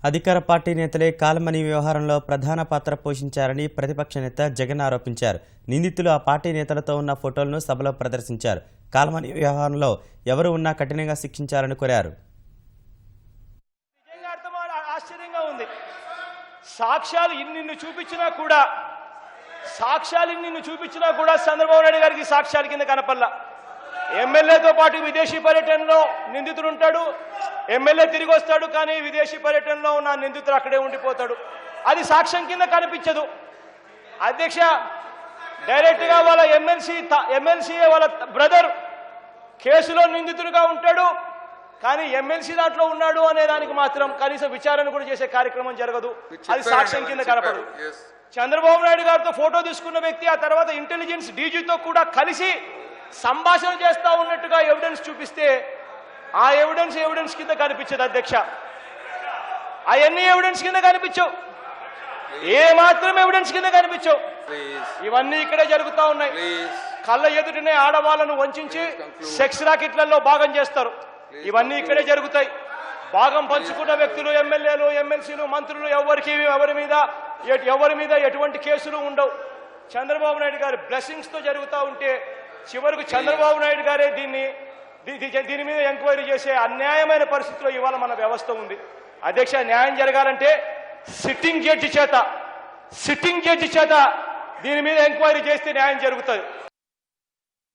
అధికార పార్టీ నేతలే కాల్మనీ వ్యవహారంలో ప్రధాన పాత్ర పోషించారని ప్రతిపక్ష నేత జగన్ ఆరోపించారు. నిందితులు ఆ పార్టీ నేతలతో ఉన్న ఫోటోలను సభలో ప్రదర్శించారు. కాల్మనీ వ్యవహారంలో ఎవరు ఉన్నా కఠినంగా శిక్షించాలని కోరారు. ఆశ్చర్యంగా ఉంది. సాక్ష్యాలు ఇన్ని చూపించినా కూడా చంద్రబాబు నాయుడు గారికి సాక్ష్యాల కింద కనపల్లా. ఎమ్మెల్యేతో పాటు విదేశీ పర్యటనలో నిందితుడు ఉంటాడు, ఎమ్మెల్యే తిరిగి వస్తాడు, కానీ విదేశీ పర్యటనలో ఉన్న నిందితుడు అక్కడే ఉండిపోతాడు. అది సాక్ష్యం కింద కనిపించదు. అధ్యక్ష, డైరెక్ట్గా వాళ్ళ ఎమ్మెల్సీ వాళ్ళ బ్రదర్ కేసులో నిందితుడిగా ఉంటాడు, కానీ ఎమ్మెల్సీ దాంట్లో ఉన్నాడు అనే దానికి మాత్రం కనీసం విచారణ కూడా చేసే కార్యక్రమం జరగదు. అది సాక్ష్యం కింద కనపడదు. చంద్రబాబు నాయుడు గారితో ఫోటో తీసుకున్న వ్యక్తి ఆ తర్వాత ఇంటెలిజెన్స్ డీజీతో కూడా కలిసి సంభాషణ చేస్తా ఉన్నట్టుగా ఎవిడెన్స్ చూపిస్తే ఆ ఎవిడెన్స్ కింద కనిపించదు. అధ్యక్ష, అవన్నీ ఎవిడెన్స్ కింద కనిపించవు, ఏ మాత్రం ఎవిడెన్స్ కింద కనిపించవు. ఇవన్నీ ఇక్కడే జరుగుతూ ఉన్నాయి. కళ్ళ ఎదుటనే ఆడవాళ్లను వంచి సెక్స్ రాకెట్లలో భాగం చేస్తారు. ఇవన్నీ ఇక్కడే జరుగుతాయి. భాగం పంచుకున్న వ్యక్తులు, ఎమ్మెల్యేలు, ఎమ్మెల్సీలు, మంత్రులు ఎవరి మీద ఎటువంటి కేసులు ఉండవు. చంద్రబాబు నాయుడు గారి బ్లెస్సింగ్స్ తో జరుగుతూ ఉంటే చివరకు చంద్రబాబు నాయుడు గారే దీని మీద ఎంక్వైరీ చేసే అన్యాయమైన పరిస్థితిలో ఇవాళ మన వ్యవస్థ ఉంది. అధ్యక్ష, న్యాయం జరగాలంటే సిట్టింగ్ జడ్జి చేత దీని మీద ఎంక్వైరీ చేస్తే న్యాయం జరుగుతుంది.